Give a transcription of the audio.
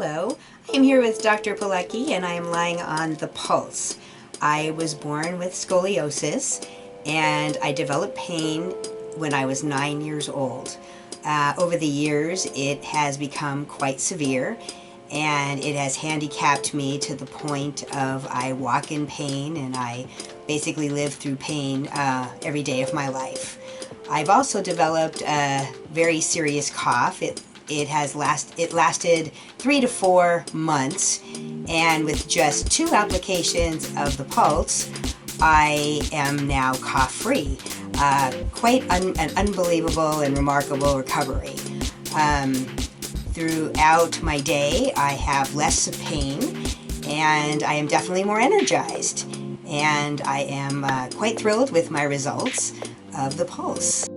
Hello, I am here with Dr. Pilecki and I am lying on the Pulse. I was born with scoliosis and I developed pain when I was 9 years old. Over the years it has become quite severe and it has handicapped me to the point of I walk in pain and I basically live through pain every day of my life. I've also developed a very serious cough. It lasted 3 to 4 months, and with just 2 applications of the Pulse, I am now cough-free. Quite an unbelievable and remarkable recovery. Throughout my day, I have less pain, and I am definitely more energized. And I am quite thrilled with my results of the Pulse.